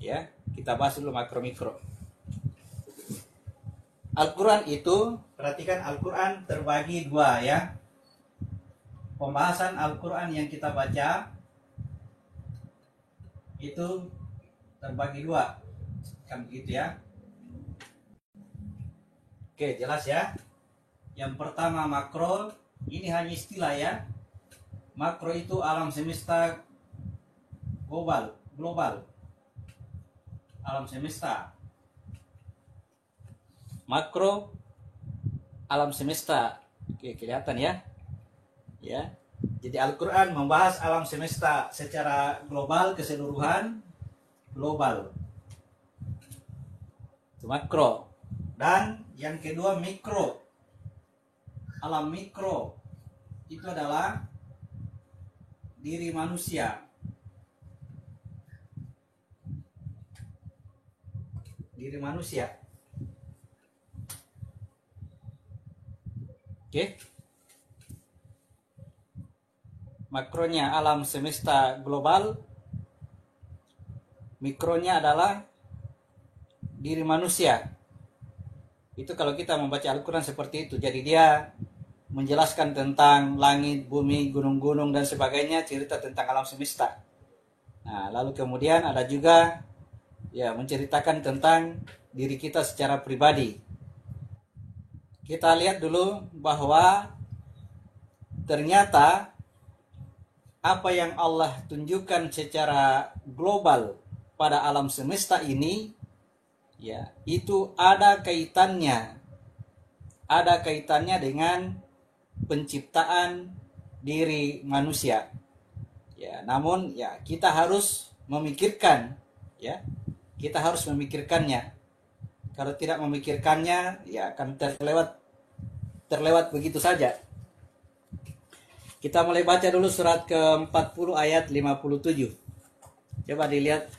Ya, kita bahas dulu makro mikro. Al-Quran itu, perhatikan, Al-Quran terbagi dua ya. Pembahasan Al-Quran yang kita baca itu terbagi dua, kan begitu ya. Oke, jelas ya. Yang pertama makro, ini hanya istilah ya. Makro itu alam semesta global, alam semesta. Makro alam semesta. Oke, kelihatan ya. Ya. Jadi Al-Qur'an membahas alam semesta secara global, keseluruhan, global. Itu makro. Dan yang kedua mikro. Alam mikro itu adalah diri manusia. Diri manusia. Oke. Makronya alam semesta global. Mikronya adalah diri manusia. Itu kalau kita membaca Al-Quran seperti itu. Jadi dia menjelaskan tentang langit, bumi, gunung-gunung dan sebagainya, cerita tentang alam semesta. Nah, lalu kemudian ada juga ya menceritakan tentang diri kita secara pribadi. Kita lihat dulu bahwa ternyata apa yang Allah tunjukkan secara global pada alam semesta ini ya, itu ada kaitannya dengan penciptaan diri manusia. Ya, namun ya kita harus memikirkan ya. Kita harus memikirkannya. Kalau tidak memikirkannya ya akan terlewat begitu saja. Kita mulai baca dulu surat ke-40 ayat 57. Coba dilihat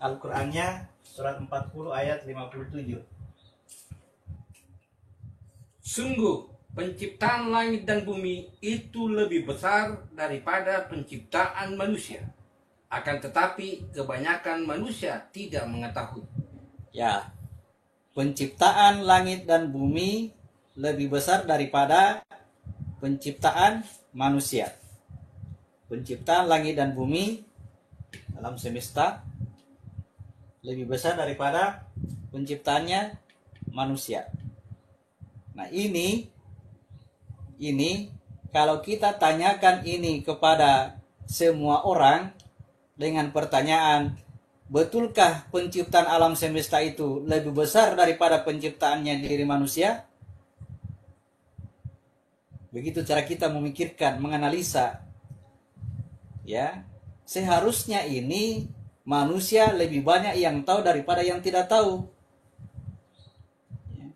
Al-Qur'annya, surat 40 ayat 57. Sungguh penciptaan langit dan bumi itu lebih besar daripada penciptaan manusia. Akan tetapi kebanyakan manusia tidak mengetahui. Ya, penciptaan langit dan bumi lebih besar daripada penciptaan manusia. Penciptaan langit dan bumi alam semesta lebih besar daripada penciptaannya manusia. Nah, ini kalau kita tanyakan ini kepada semua orang dengan pertanyaan, betulkah penciptaan alam semesta itu lebih besar daripada penciptaannya diri manusia? Begitu cara kita memikirkan, menganalisa. Ya, seharusnya ini manusia lebih banyak yang tahu daripada yang tidak tahu. Ya.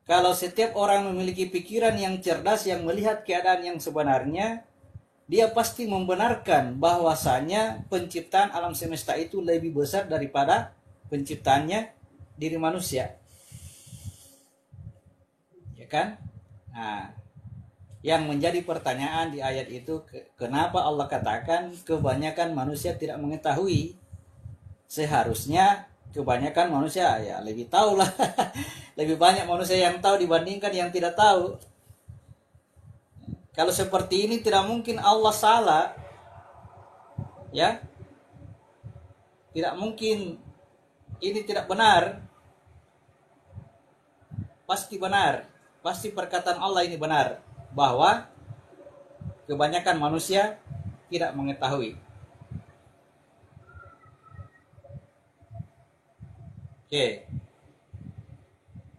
Kalau setiap orang memiliki pikiran yang cerdas, yang melihat keadaan yang sebenarnya, dia pasti membenarkan bahwasanya penciptaan alam semesta itu lebih besar daripada penciptaannya diri manusia. Ya kan? Nah, yang menjadi pertanyaan di ayat itu, kenapa Allah katakan kebanyakan manusia tidak mengetahui? Seharusnya kebanyakan manusia ya lebih tahu lah. Lebih banyak manusia yang tahu dibandingkan yang tidak tahu. Kalau seperti ini tidak mungkin Allah salah. Ya. Tidak mungkin ini tidak benar. Pasti benar. Pasti perkataan Allah ini benar, bahwa kebanyakan manusia tidak mengetahui. Oke.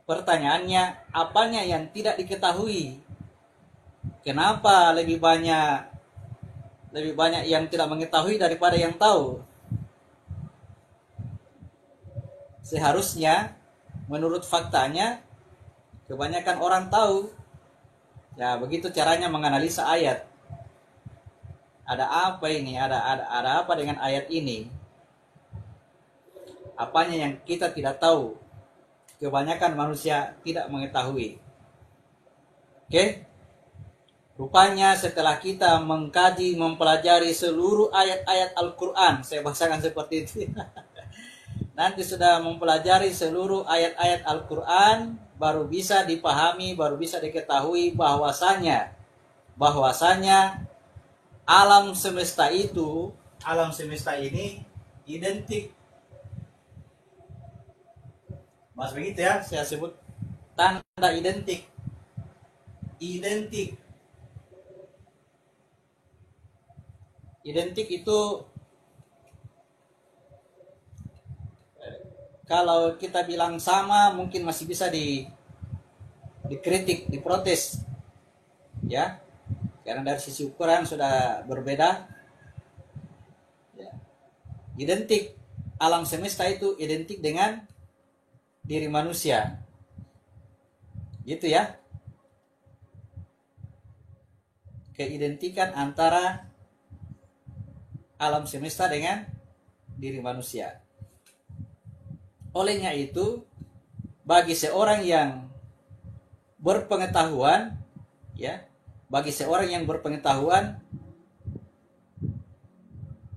Pertanyaannya, apanya yang tidak diketahui? Kenapa lebih banyak yang tidak mengetahui daripada yang tahu? Seharusnya menurut faktanya kebanyakan orang tahu. Ya, begitu caranya menganalisa ayat. Ada apa ini? Ada apa dengan ayat ini? Apanya yang kita tidak tahu? Kebanyakan manusia tidak mengetahui. Oke? rupanya setelah kita mengkaji, mempelajari seluruh ayat-ayat Al-Quran, saya bahasakan seperti itu. Nanti sudah mempelajari seluruh ayat-ayat Al-Quran, baru bisa dipahami, baru bisa diketahui bahwasanya alam semesta ini identik. Mas begitu ya, saya sebut tanda identik. Identik itu kalau kita bilang sama mungkin masih bisa dikritik, diprotes. Ya. Karena dari sisi ukuran sudah berbeda. Ya. Identik, alam semesta itu identik dengan diri manusia. Gitu ya. Keidentikan antara alam semesta dengan diri manusia. Olehnya itu, bagi seorang yang berpengetahuan, ya,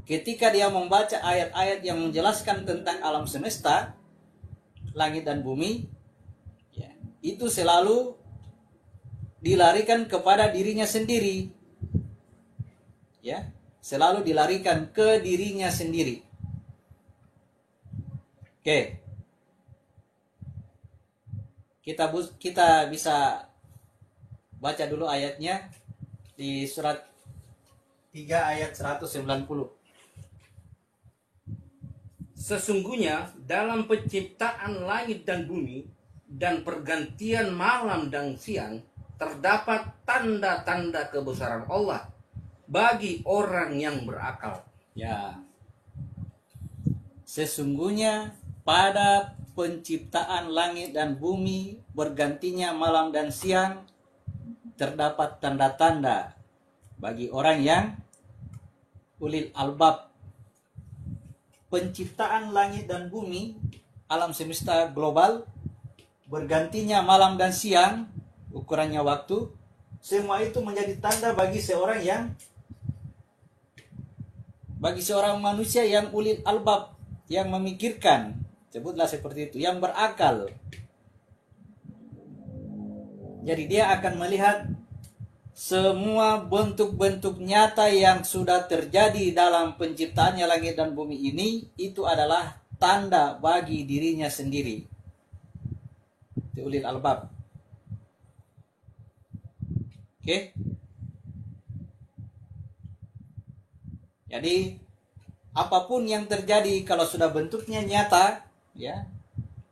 ketika dia membaca ayat-ayat yang menjelaskan tentang alam semesta, langit dan bumi, ya, itu selalu dilarikan kepada dirinya sendiri. Ya, selalu dilarikan ke dirinya sendiri. Oke. Kita bisa baca dulu ayatnya di surat 3 ayat 190. Sesungguhnya dalam penciptaan langit dan bumi dan pergantian malam dan siang terdapat tanda-tanda kebesaran Allah bagi orang yang berakal. Ya. Sesungguhnya pada penciptaan langit dan bumi, bergantinya malam dan siang, terdapat tanda-tanda bagi orang yang ulil albab. Penciptaan langit dan bumi, alam semesta global, bergantinya malam dan siang, ukurannya waktu, semua itu menjadi tanda bagi seorang manusia yang ulil albab, yang memikirkan, sebutlah seperti itu, yang berakal. Jadi dia akan melihat semua bentuk-bentuk nyata yang sudah terjadi dalam penciptaannya langit dan bumi ini, itu adalah tanda bagi dirinya sendiri. Itu ulil albab. Oke. Jadi apapun yang terjadi kalau sudah bentuknya nyata, ya,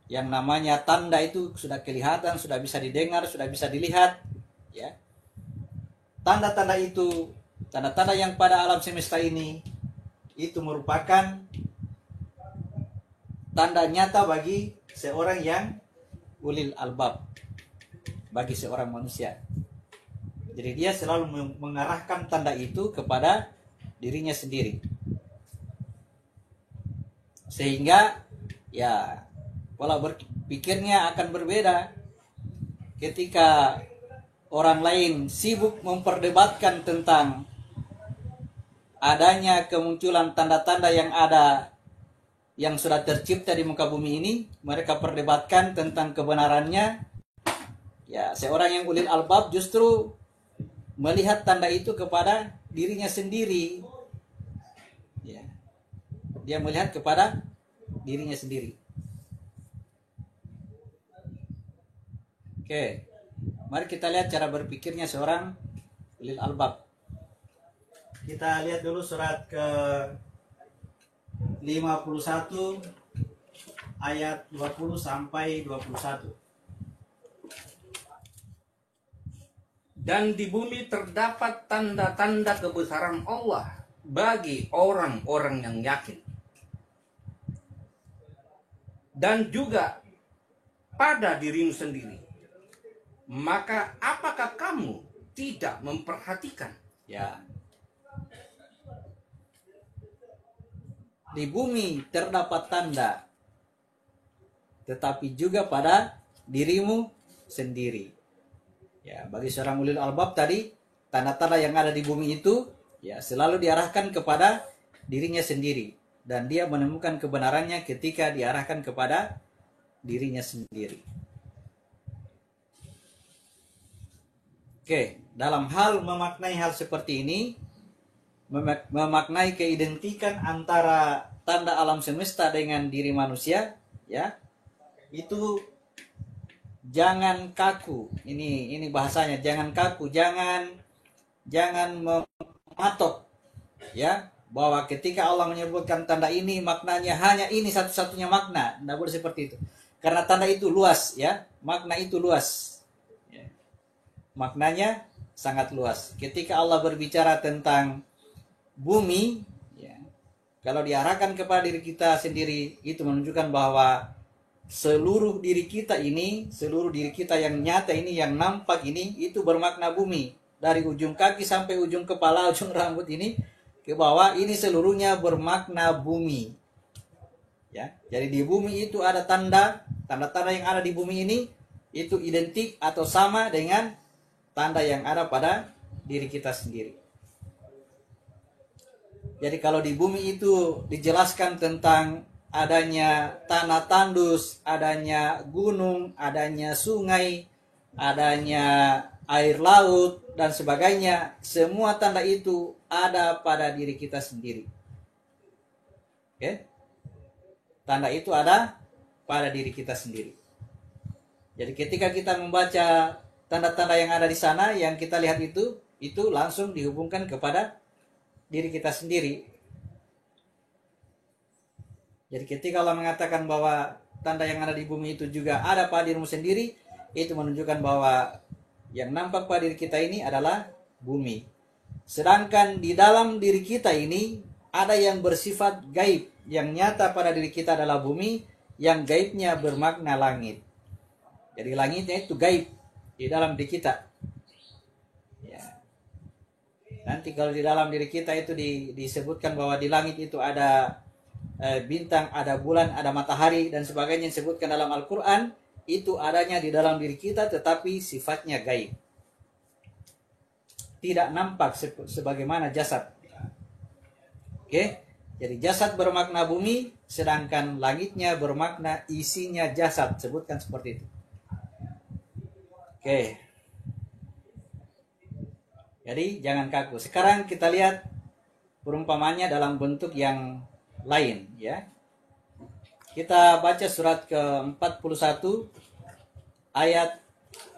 yang namanya tanda itu sudah kelihatan, sudah bisa didengar, sudah bisa dilihat, ya. Tanda-tanda itu, tanda-tanda yang pada alam semesta ini, itu merupakan tanda nyata bagi seorang yang ulil albab, bagi seorang manusia. Jadi dia selalu mengarahkan tanda itu kepada dirinya sendiri. Sehingga ya pola berpikirnya akan berbeda ketika orang lain sibuk memperdebatkan tentang adanya kemunculan tanda-tanda yang sudah tercipta di muka bumi ini, mereka perdebatkan tentang kebenarannya. Ya, seorang yang ulil albab justru melihat tanda itu kepada dirinya sendiri. Ya. Dia melihat kepada dirinya sendiri. Oke. Mari kita lihat cara berpikirnya seorang ulil albab. Kita lihat dulu surat ke 51 ayat 20 sampai 21. Dan di bumi terdapat tanda-tanda kebesaran Allah bagi orang-orang yang yakin. Dan juga pada dirimu sendiri. Maka apakah kamu tidak memperhatikan? Ya. Di bumi terdapat tanda, tetapi juga pada dirimu sendiri. Ya, bagi seorang ulil albab tadi, tanda-tanda yang ada di bumi itu ya selalu diarahkan kepada dirinya sendiri, dan dia menemukan kebenarannya ketika diarahkan kepada dirinya sendiri. Oke, dalam hal memaknai hal seperti ini, memaknai keidentikan antara tanda alam semesta dengan diri manusia, ya, itu jangan kaku. Ini bahasanya, jangan kaku, jangan mematok, ya, bahwa ketika Allah menyebutkan tanda ini maknanya hanya ini satu-satunya makna. Tidak boleh seperti itu, karena tanda itu luas, ya, makna itu luas, ya. Maknanya sangat luas. Ketika Allah berbicara tentang bumi, ya, kalau diarahkan kepada diri kita sendiri, itu menunjukkan bahwa seluruh diri kita ini, seluruh diri kita yang nyata ini, yang nampak ini, itu bermakna bumi. Dari ujung kaki sampai ujung kepala, ujung rambut ini ke bawah, ini seluruhnya bermakna bumi. Ya, jadi di bumi itu ada tanda-tanda yang ada di bumi ini itu identik atau sama dengan tanda yang ada pada diri kita sendiri. Jadi kalau di bumi itu dijelaskan tentang adanya tanah tandus, adanya gunung, adanya sungai, adanya air laut, dan sebagainya, semua tanda itu ada pada diri kita sendiri. Oke? Tanda itu ada pada diri kita sendiri. Jadi ketika kita membaca tanda-tanda yang ada di sana, yang kita lihat itu langsung dihubungkan kepada diri kita sendiri. Jadi ketika Allah mengatakan bahwa tanda yang ada di bumi itu juga ada pada dirimu sendiri, itu menunjukkan bahwa yang nampak pada diri kita ini adalah bumi. Sedangkan di dalam diri kita ini ada yang bersifat gaib, yang nyata pada diri kita adalah bumi, yang gaibnya bermakna langit. Jadi langitnya itu gaib di dalam diri kita. Ya. Nanti kalau di dalam diri kita itu disebutkan bahwa di langit itu ada bintang, ada bulan, ada matahari, dan sebagainya yang disebutkan dalam Al-Quran, itu adanya di dalam diri kita tetapi sifatnya gaib. Tidak nampak sebagaimana jasad. Oke? Jadi jasad bermakna bumi, sedangkan langitnya bermakna isinya jasad. Sebutkan seperti itu. Oke. Jadi jangan kaku. Sekarang kita lihat perumpamannya dalam bentuk yang lain, ya. Kita baca surat ke-41 ayat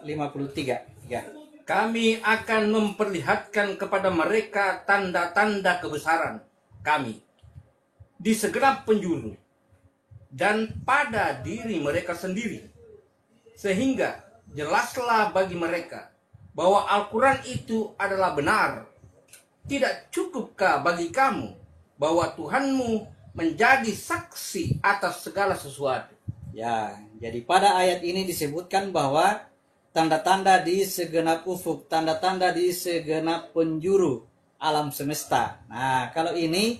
53. Ya. Kami akan memperlihatkan kepada mereka tanda-tanda kebesaran kami di segenap penjuru dan pada diri mereka sendiri, sehingga jelaslah bagi mereka bahwa Al-Quran itu adalah benar. Tidak cukupkah bagi kamu bahwa Tuhanmu menjadi saksi atas segala sesuatu? Ya, jadi pada ayat ini disebutkan bahwa tanda-tanda di segenap ufuk, tanda-tanda di segenap penjuru alam semesta. Nah, kalau ini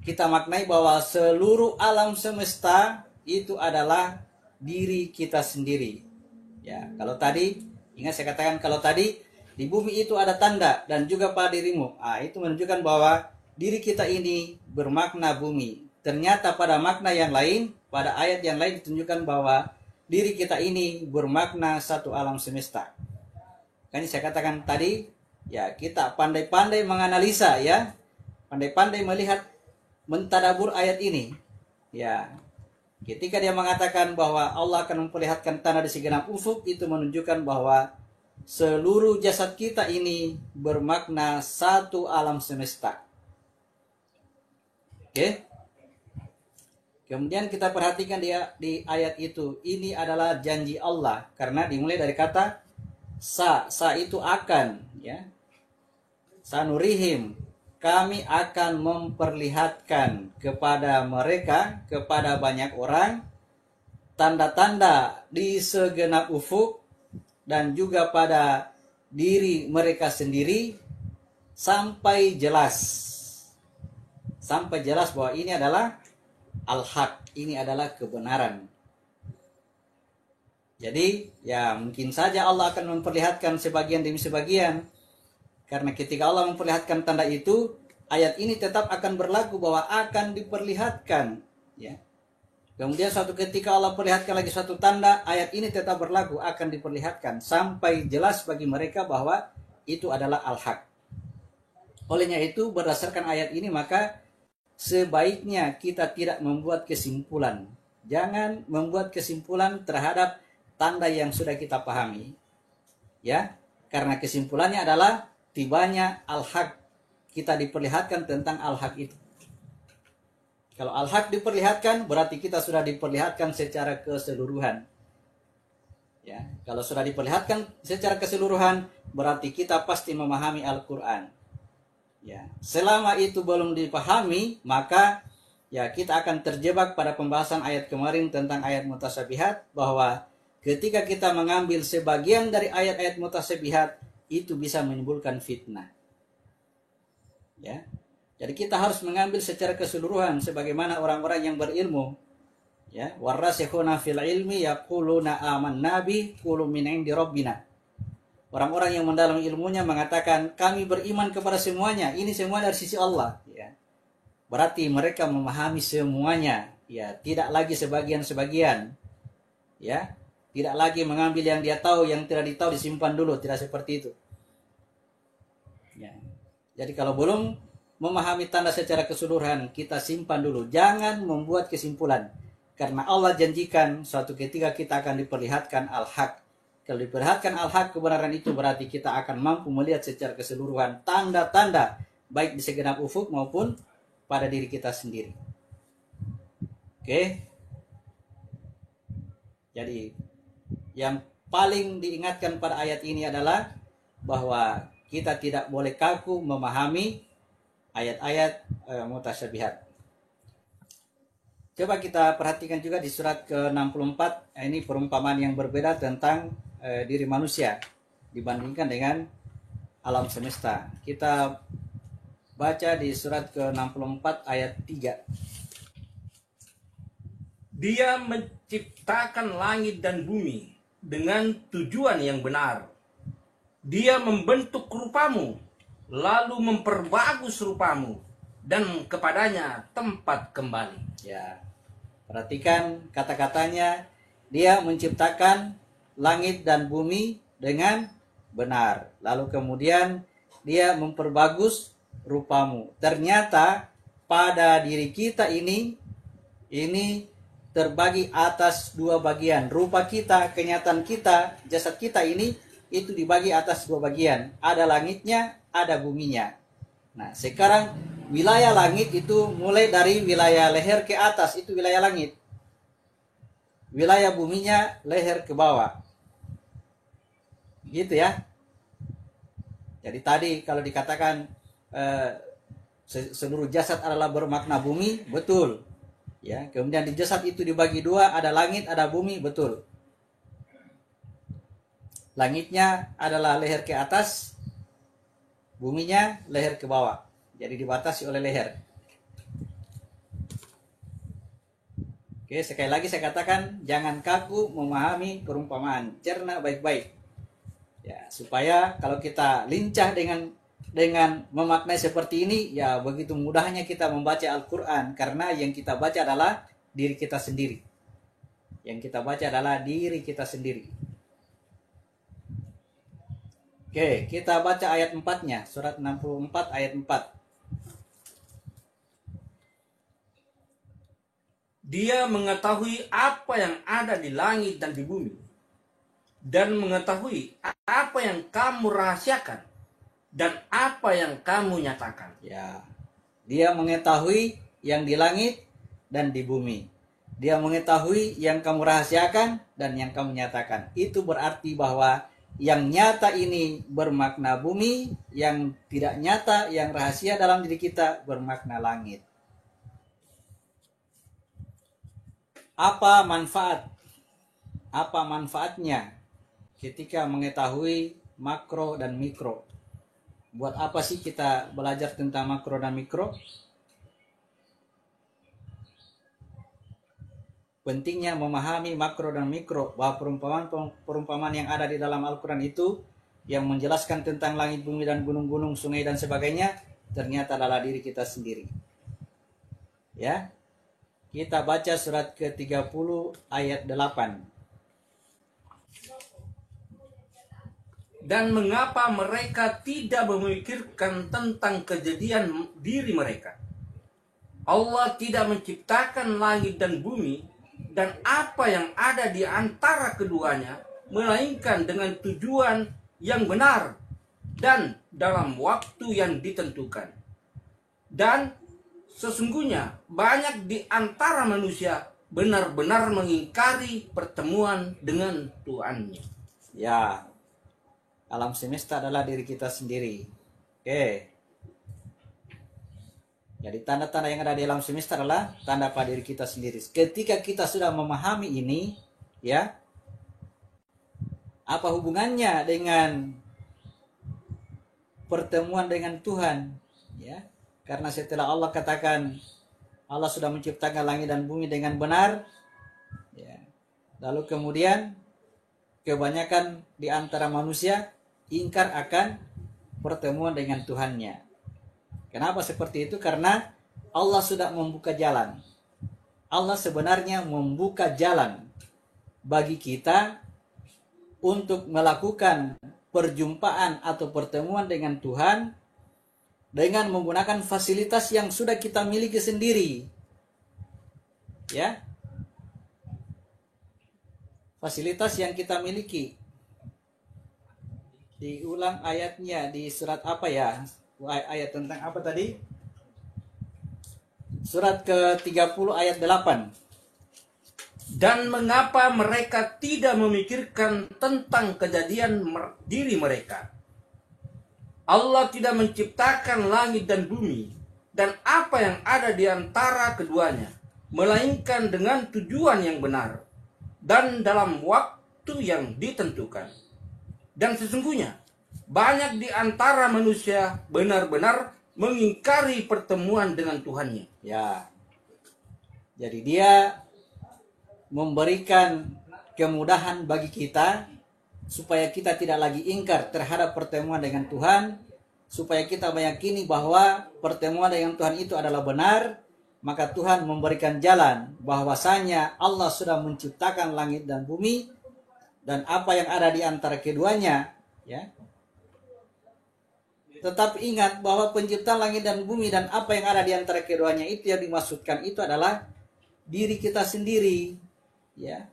kita maknai bahwa seluruh alam semesta itu adalah diri kita sendiri. Ya, kalau tadi, ingat saya katakan kalau tadi di bumi itu ada tanda dan juga pada dirimu. Nah, itu menunjukkan bahwa diri kita ini bermakna bumi. Ternyata pada makna yang lain, pada ayat yang lain ditunjukkan bahwa diri kita ini bermakna satu alam semesta. Kan saya katakan tadi, ya kita pandai-pandai menganalisa, ya, pandai-pandai melihat, mentadabur ayat ini. Ya, ketika dia mengatakan bahwa Allah akan memperlihatkan tanda di segenap ufuk, itu menunjukkan bahwa seluruh jasad kita ini bermakna satu alam semesta. Oke? Kemudian kita perhatikan di ayat itu, ini adalah janji Allah, karena dimulai dari kata sa itu akan, ya. Sanurihim, kami akan memperlihatkan kepada mereka, kepada banyak orang, tanda-tanda di segenap ufuk dan juga pada diri mereka sendiri sampai jelas. Sampai jelas bahwa ini adalah al-haq, ini adalah kebenaran. Jadi ya mungkin saja Allah akan memperlihatkan sebagian demi sebagian, Karena ketika Allah memperlihatkan tanda itu, ayat ini tetap akan berlaku bahwa akan diperlihatkan, ya. Kemudian suatu ketika Allah perlihatkan lagi suatu tanda, ayat ini tetap berlaku, akan diperlihatkan sampai jelas bagi mereka bahwa itu adalah al-haq. Olehnya itu, berdasarkan ayat ini maka sebaiknya kita tidak membuat kesimpulan. Jangan membuat kesimpulan terhadap tanda yang sudah kita pahami, ya. Karena kesimpulannya adalah tibanya al-haq, kita diperlihatkan tentang al-haq itu. Kalau al-haq diperlihatkan, berarti kita sudah diperlihatkan secara keseluruhan. Ya, kalau sudah diperlihatkan secara keseluruhan, berarti kita pasti memahami Al-Quran. Ya, selama itu belum dipahami, maka ya kita akan terjebak pada pembahasan ayat kemarin tentang ayat mutasyabihat, bahwa ketika kita mengambil sebagian dari ayat-ayat mutasyabihat, itu bisa menimbulkan fitnah. Ya. Jadi kita harus mengambil secara keseluruhan sebagaimana orang-orang yang berilmu. Ya, warasikhuna fil ilmi yaquluna amanna bi kullu min indi rabbina. Orang-orang yang mendalam ilmunya mengatakan kami beriman kepada semuanya, ini semua dari sisi Allah, ya. Berarti mereka memahami semuanya, ya, tidak lagi sebagian-sebagian. Ya. Tidak lagi mengambil yang dia tahu, yang tidak ditahu disimpan dulu, tidak seperti itu. Ya. Jadi kalau belum memahami tanda secara keseluruhan, kita simpan dulu. Jangan membuat kesimpulan. Karena Allah janjikan suatu ketika kita akan diperlihatkan al-haq. Kalau diperlihatkan al-haq, kebenaran itu berarti kita akan mampu melihat secara keseluruhan tanda-tanda, baik di segenap ufuk maupun pada diri kita sendiri. Oke. Jadi, yang paling diingatkan pada ayat ini adalah bahwa kita tidak boleh kaku memahami ayat-ayat mutasyabihat. Coba kita perhatikan juga di surat ke-64, ini perumpamaan yang berbeda tentang diri manusia dibandingkan dengan alam semesta. Kita baca di surat ke-64 ayat 3. Dia menciptakan langit dan bumi dengan tujuan yang benar. Dia membentuk rupamu, lalu memperbagus rupamu, dan kepadanya tempat kembali. Ya, perhatikan kata-katanya. Dia menciptakan langit dan bumi dengan benar. Lalu kemudian dia memperbagus rupamu. Ternyata pada diri kita ini terbagi atas dua bagian. Rupa kita, kenyataan kita, jasad kita ini itu dibagi atas dua bagian. Ada langitnya, ada buminya. Nah, sekarang wilayah langit itu mulai dari wilayah leher ke atas, itu wilayah langit. Wilayah buminya leher ke bawah. Gitu ya. Jadi tadi kalau dikatakan seluruh jasad adalah bermakna bumi, betul. Ya, kemudian di jasad itu dibagi dua, ada langit, ada bumi, betul. Langitnya adalah leher ke atas, buminya leher ke bawah. Jadi dibatasi oleh leher. Oke, sekali lagi saya katakan, jangan kaku memahami perumpamaan. Cerna baik-baik. Ya, supaya kalau kita lincah dengan memaknai seperti ini, ya begitu mudahnya kita membaca Al-Quran. Karena yang kita baca adalah diri kita sendiri. Yang kita baca adalah diri kita sendiri. Oke, kita baca ayat 4-nya. Surat 64 ayat 4. Dia mengetahui apa yang ada di langit dan di bumi, dan mengetahui apa yang kamu rahasiakan dan apa yang kamu nyatakan. Ya, dia mengetahui yang di langit dan di bumi. Dia mengetahui yang kamu rahasiakan dan yang kamu nyatakan. Itu berarti bahwa yang nyata ini bermakna bumi, yang tidak nyata, yang rahasia dalam diri kita bermakna langit. Apa manfaat? Apa manfaatnya ketika mengetahui makro dan mikro? Buat apa sih kita belajar tentang makro dan mikro? Pentingnya memahami makro dan mikro, bahwa perumpamaan yang ada di dalam Al-Quran itu yang menjelaskan tentang langit, bumi, dan gunung-gunung, sungai, dan sebagainya, ternyata adalah diri kita sendiri. Ya, kita baca surat ke-30 ayat 8. Dan mengapa mereka tidak memikirkan tentang kejadian diri mereka? Allah tidak menciptakan langit dan bumi dan apa yang ada di antara keduanya, melainkan dengan tujuan yang benar dan dalam waktu yang ditentukan. Dan sesungguhnya banyak di antara manusia benar-benar mengingkari pertemuan dengan Tuhannya. Ya, alam semesta adalah diri kita sendiri. Oke. Jadi tanda-tanda yang ada di alam semesta adalah tanda pada diri kita sendiri. Ketika kita sudah memahami ini, ya, apa hubungannya dengan pertemuan dengan Tuhan? Ya, karena setelah Allah katakan Allah sudah menciptakan langit dan bumi dengan benar, ya, lalu kemudian kebanyakan di antara manusia ingkar akan pertemuan dengan Tuhannya. Kenapa seperti itu? Karena Allah sudah membuka jalan. Allah sebenarnya membuka jalan bagi kita untuk melakukan perjumpaan atau pertemuan dengan Tuhan dengan menggunakan fasilitas yang sudah kita miliki sendiri. Ya. Fasilitas yang kita miliki. Diulang ayatnya di surat apa ya? Ayat tentang apa tadi? Surat ke-30 ayat 8. Dan mengapa mereka tidak memikirkan tentang kejadian diri mereka? Allah tidak menciptakan langit dan bumi dan apa yang ada di antara keduanya, melainkan dengan tujuan yang benar dan dalam waktu yang ditentukan. Dan sesungguhnya banyak di antara manusia benar-benar mengingkari pertemuan dengan Tuhannya. Ya. Jadi dia memberikan kemudahan bagi kita supaya kita tidak lagi ingkar terhadap pertemuan dengan Tuhan, supaya kita meyakini bahwa pertemuan dengan Tuhan itu adalah benar, maka Tuhan memberikan jalan bahwasanya Allah sudah menciptakan langit dan bumi dan apa yang ada di antara keduanya, ya. Tetapi ingat bahwa penciptaan langit dan bumi dan apa yang ada di antara keduanya itu yang dimaksudkan itu adalah diri kita sendiri, ya.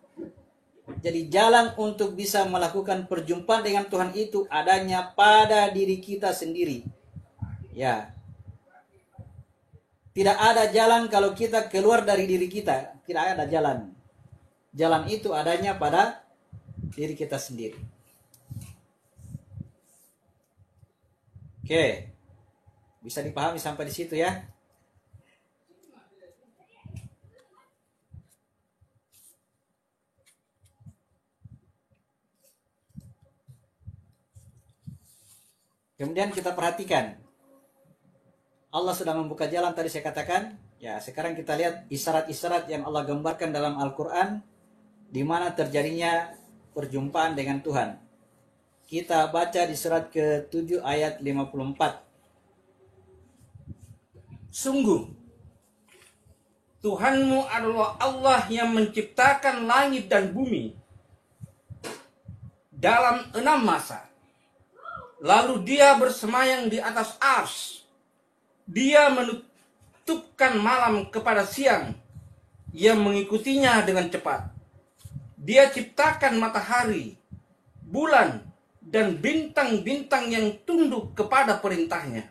Jadi jalan untuk bisa melakukan perjumpaan dengan Tuhan itu adanya pada diri kita sendiri. Ya. Tidak ada jalan kalau kita keluar dari diri kita, tidak ada jalan. Jalan itu adanya pada diri kita sendiri. Oke, bisa dipahami sampai di situ ya. Kemudian kita perhatikan, Allah sudah membuka jalan tadi saya katakan. Ya, sekarang kita lihat isyarat-isyarat yang Allah gambarkan dalam Al-Quran, di mana terjadinya perjumpaan dengan Tuhan. Kita baca di surat ke-7 ayat 54. Sungguh, Tuhanmu adalah Allah yang menciptakan langit dan bumi dalam 6 masa. Lalu dia bersemayam di atas ars. Dia menutupkan malam kepada siang. Ia mengikutinya dengan cepat. Dia ciptakan matahari, bulan, dan bintang-bintang yang tunduk kepada perintahnya.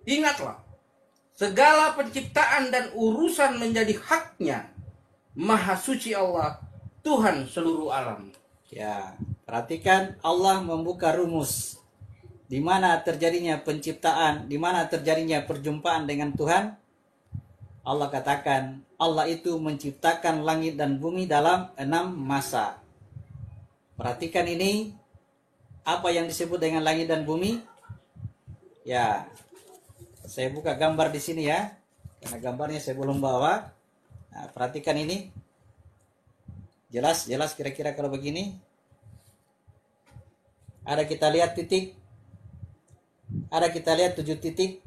Ingatlah, segala penciptaan dan urusan menjadi haknya. Maha suci Allah, Tuhan seluruh alam. Ya, perhatikan Allah membuka rumus di mana terjadinya penciptaan, di mana terjadinya perjumpaan dengan Tuhan. Allah katakan, Allah itu menciptakan langit dan bumi dalam 6 masa. Perhatikan ini, apa yang disebut dengan langit dan bumi? Ya, saya buka gambar di sini ya, karena gambarnya saya belum bawa. Nah, perhatikan ini. Jelas kira-kira kalau begini. Ada kita lihat titik, ada kita lihat 7 titik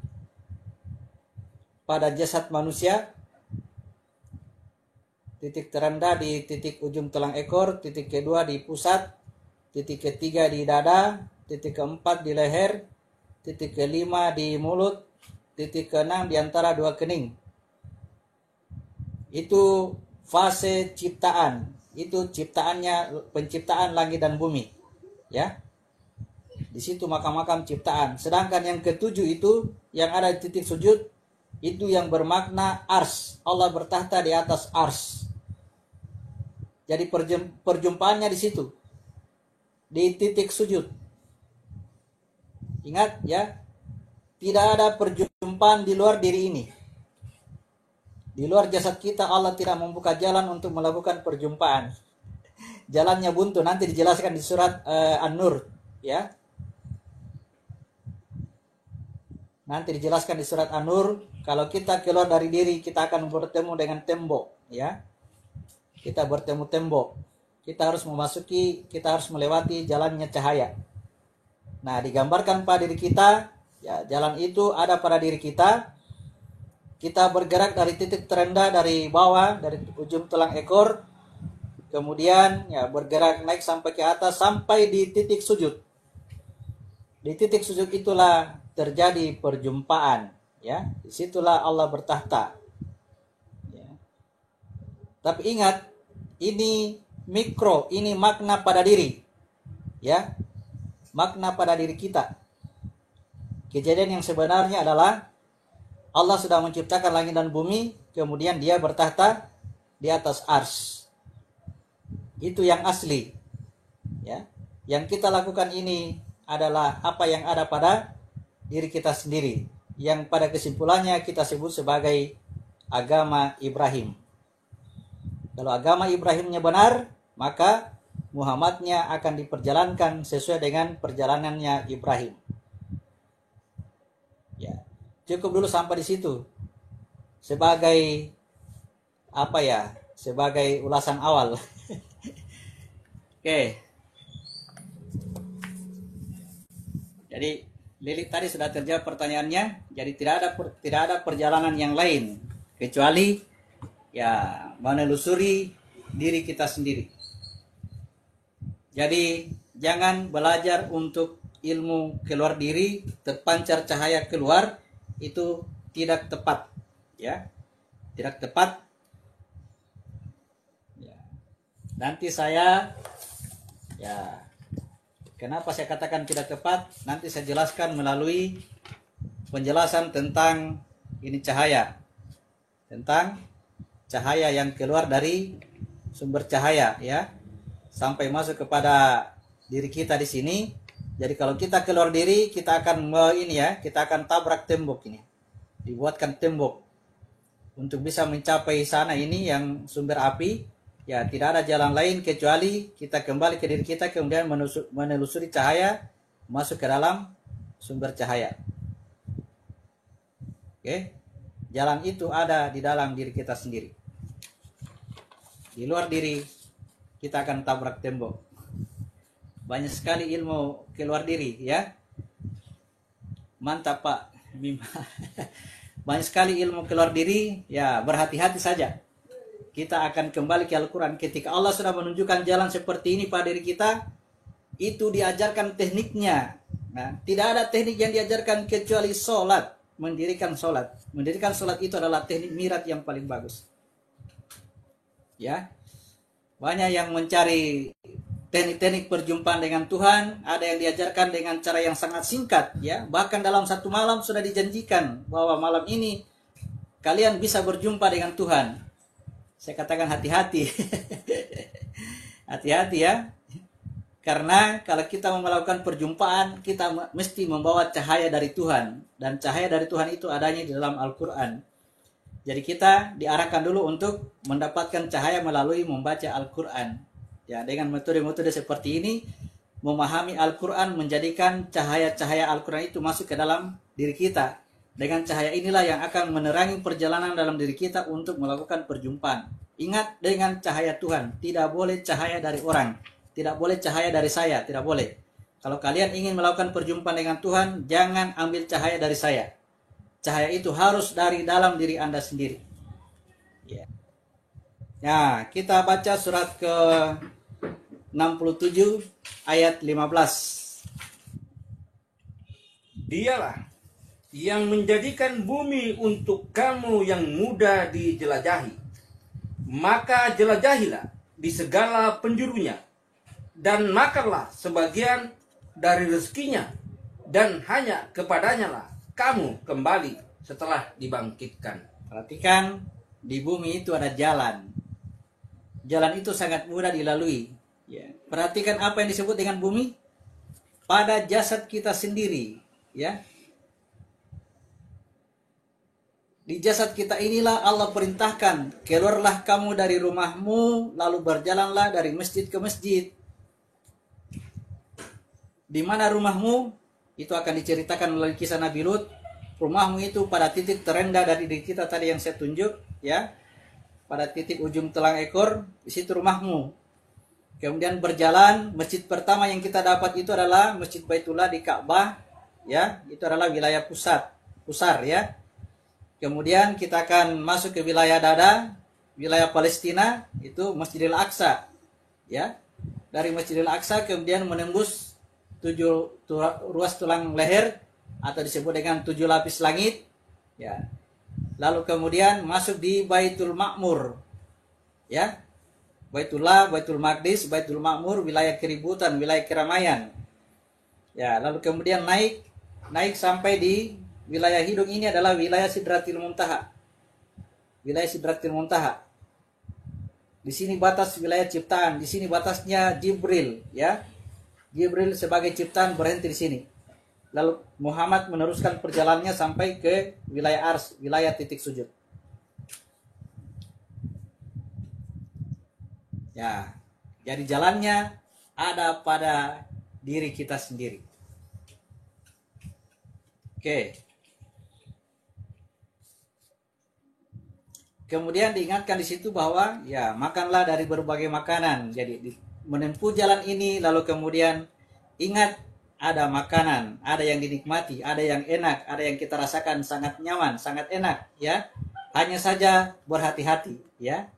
pada jasad manusia. Titik terendah di titik ujung tulang ekor, titik kedua di pusat, titik ketiga di dada, titik keempat di leher, titik kelima di mulut, titik keenam di antara 2 kening. Itu fase ciptaan. Itu ciptaannya, penciptaan langit dan bumi. Ya. Di situ makam-makam ciptaan. Sedangkan yang ketujuh itu yang ada di titik sujud itu yang bermakna ars. Allah bertahta di atas ars. Jadi perjumpaannya di situ. Di titik sujud. Ingat ya, tidak ada perjumpaan di luar diri ini. Di luar jasad kita Allah tidak membuka jalan untuk melakukan perjumpaan. Jalannya buntu, nanti dijelaskan di surat An-Nur, ya. Nanti dijelaskan di surat An-Nur, kalau kita keluar dari diri kita akan bertemu dengan tembok, ya. Kita bertemu tembok. Kita harus memasuki, kita harus melewati jalannya cahaya. Nah, digambarkan pada diri kita, ya, jalan itu ada pada diri kita. Kita bergerak dari titik terendah dari bawah, dari ujung tulang ekor, kemudian ya bergerak naik sampai ke atas sampai di titik sujud. Di titik sujud itulah terjadi perjumpaan, ya. Disitulah Allah bertahta. Ya. Tapi ingat, ini mikro, ini makna pada diri, ya, makna pada diri kita. Kejadian yang sebenarnya adalah Allah sudah menciptakan langit dan bumi, kemudian dia bertahta di atas ars. Itu yang asli, ya. Yang kita lakukan ini adalah apa yang ada pada diri kita sendiri, yang pada kesimpulannya kita sebut sebagai agama Ibrahim. Kalau agama Ibrahimnya benar, maka Muhammadnya akan diperjalankan sesuai dengan perjalanannya Ibrahim. Ya, cukup dulu sampai di situ. Sebagai apa ya? Sebagai ulasan awal. Oke. Jadi Lilik tadi sudah terjawab pertanyaannya. Jadi tidak ada perjalanan yang lain kecuali ya menelusuri diri kita sendiri. Jadi jangan belajar untuk ilmu keluar diri, terpancar cahaya keluar, itu tidak tepat, ya. Tidak tepat. Ya. Nanti saya ya, kenapa saya katakan tidak tepat? Nanti saya jelaskan melalui penjelasan tentang ini cahaya. Tentang cahaya yang keluar dari sumber cahaya, ya. Sampai masuk kepada diri kita di sini. Jadi kalau kita keluar diri, kita akan kita akan tabrak tembok ini. Dibuatkan tembok untuk bisa mencapai sana ini yang sumber api. Ya, tidak ada jalan lain kecuali kita kembali ke diri kita, kemudian menelusuri cahaya, masuk ke dalam sumber cahaya. Oke. Jalan itu ada di dalam diri kita sendiri. Di luar diri, kita akan tabrak tembok. Banyak sekali ilmu keluar diri, ya. Mantap, Pak. Banyak sekali ilmu keluar diri, ya, berhati-hati saja. Kita akan kembali ke Al-Quran. Ketika Allah sudah menunjukkan jalan seperti ini pada diri kita, itu diajarkan tekniknya. Nah, tidak ada teknik yang diajarkan kecuali sholat. Mendirikan sholat. Mendirikan sholat itu adalah teknik mirat yang paling bagus. Ya, banyak yang mencari teknik-teknik perjumpaan dengan Tuhan. Ada yang diajarkan dengan cara yang sangat singkat. Ya, bahkan dalam satu malam sudah dijanjikan bahwa malam ini kalian bisa berjumpa dengan Tuhan. Saya katakan hati-hati. Hati-hati ya. Karena kalau kita mau melakukan perjumpaan, kita mesti membawa cahaya dari Tuhan. Dan cahaya dari Tuhan itu adanya di dalam Al-Quran. Jadi kita diarahkan dulu untuk mendapatkan cahaya melalui membaca Al-Quran. Ya, dengan metode-metode seperti ini, memahami Al-Quran, menjadikan cahaya-cahaya Al-Quran itu masuk ke dalam diri kita. Dengan cahaya inilah yang akan menerangi perjalanan dalam diri kita untuk melakukan perjumpaan. Ingat, dengan cahaya Tuhan. Tidak boleh cahaya dari orang. Tidak boleh cahaya dari saya. Tidak boleh. Kalau kalian ingin melakukan perjumpaan dengan Tuhan, jangan ambil cahaya dari saya. Cahaya itu harus dari dalam diri Anda sendiri. Ya. Nah, kita baca surat ke 67 ayat 15. Dialah yang menjadikan bumi untuk kamu yang mudah dijelajahi. Maka jelajahilah di segala penjurunya, dan makanlah sebagian dari rezekinya, dan hanya kepadanya lah kamu kembali setelah dibangkitkan. Perhatikan, di bumi itu ada jalan. Jalan itu sangat mudah dilalui. Ya. Perhatikan apa yang disebut dengan bumi pada jasad kita sendiri. Ya. Di jasad kita inilah Allah perintahkan, keluarlah kamu dari rumahmu, lalu berjalanlah dari masjid ke masjid. Di mana rumahmu? Itu akan diceritakan melalui kisah Nabi Lut. Rumahmu itu pada titik terendah dari diri kita tadi yang saya tunjuk, ya. Pada titik ujung tulang ekor, di situ rumahmu. Kemudian berjalan, masjid pertama yang kita dapat itu adalah Masjid Baitullah di Ka'bah, ya. Itu adalah wilayah pusar, ya. Kemudian kita akan masuk ke wilayah dada, wilayah Palestina, itu Masjidil Aqsa. Ya. Dari Masjidil Aqsa kemudian menembus 7 ruas tulang leher atau disebut dengan 7 lapis langit. Ya. Lalu kemudian masuk di Baitul Ma'mur. Ya. Baitullah, Baitul Maqdis, Baitul Ma'mur, wilayah keributan, wilayah keramaian. Ya, lalu kemudian naik sampai di wilayah hidung ini adalah wilayah Sidratil Muntaha. Wilayah Sidratil Muntaha. Di sini batas wilayah ciptaan, di sini batasnya Jibril, ya. Jibril sebagai ciptaan berhenti di sini. Lalu Muhammad meneruskan perjalanannya sampai ke wilayah Ars, wilayah titik sujud. Ya. Jadi jalannya ada pada diri kita sendiri. Oke. Kemudian diingatkan di situ bahwa ya makanlah dari berbagai makanan. Jadi menempuh jalan ini lalu kemudian ingat ada makanan, ada yang dinikmati, ada yang enak, ada yang kita rasakan sangat nyaman, sangat enak, ya. Hanya saja berhati-hati, ya.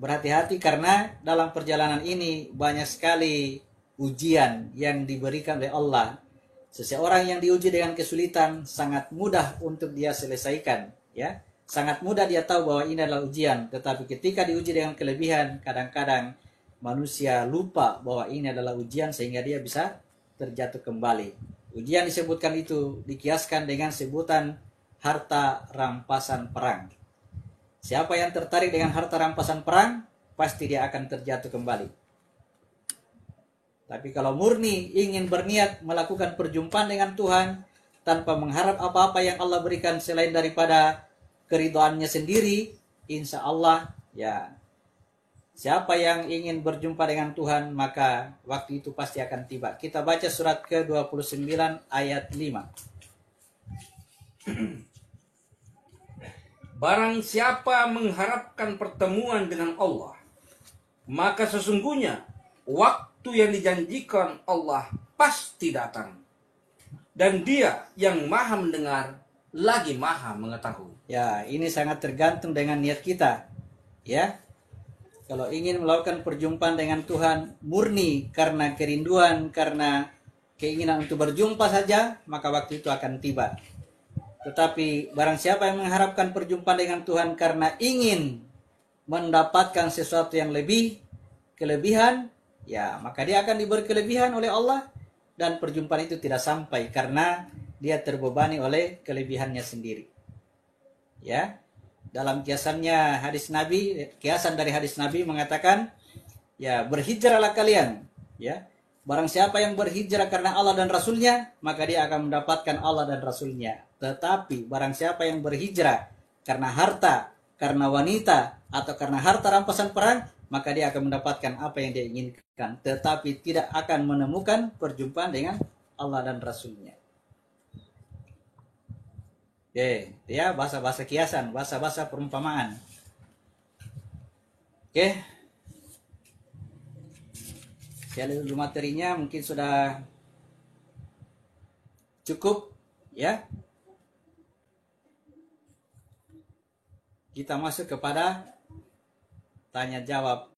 Berhati-hati karena dalam perjalanan ini banyak sekali ujian yang diberikan oleh Allah. Seseorang yang diuji dengan kesulitan sangat mudah untuk dia selesaikan, ya. Sangat mudah dia tahu bahwa ini adalah ujian, tetapi ketika diuji dengan kelebihan, kadang-kadang manusia lupa bahwa ini adalah ujian sehingga dia bisa terjatuh kembali. Ujian disebutkan itu dikiaskan dengan sebutan harta rampasan perang. Siapa yang tertarik dengan harta rampasan perang, pasti dia akan terjatuh kembali. Tapi kalau murni ingin berniat melakukan perjumpaan dengan Tuhan tanpa mengharap apa-apa yang Allah berikan selain daripada keridhaannya sendiri, insya Allah ya siapa yang ingin berjumpa dengan Tuhan maka waktu itu pasti akan tiba. Kita baca surat ke-29 ayat 5. Barang siapa mengharapkan pertemuan dengan Allah, maka sesungguhnya waktu yang dijanjikan Allah pasti datang. Dan Dia yang Maha mendengar lagi Maha mengetahui. Ya, ini sangat tergantung dengan niat kita. Ya. Kalau ingin melakukan perjumpaan dengan Tuhan murni karena kerinduan, karena keinginan untuk berjumpa saja, maka waktu itu akan tiba. Tetapi barang siapa yang mengharapkan perjumpaan dengan Tuhan karena ingin mendapatkan sesuatu yang lebih, kelebihan, ya maka dia akan diberi kelebihan oleh Allah dan perjumpaan itu tidak sampai karena dia terbebani oleh kelebihannya sendiri. Ya, dalam kiasannya hadis Nabi, kiasan dari hadis Nabi mengatakan, ya berhijrahlah kalian, ya. Barang siapa yang berhijrah karena Allah dan Rasulnya, maka dia akan mendapatkan Allah dan Rasulnya. Tetapi barang siapa yang berhijrah karena harta, karena wanita, atau karena harta rampasan perang, maka dia akan mendapatkan apa yang dia inginkan. Tetapi tidak akan menemukan perjumpaan dengan Allah dan Rasulnya. Oke, ya bahasa-bahasa kiasan, bahasa-bahasa perumpamaan. Oke. Saya lihat dulu materinya, mungkin sudah Cukup ya. Kita masuk kepada tanya jawab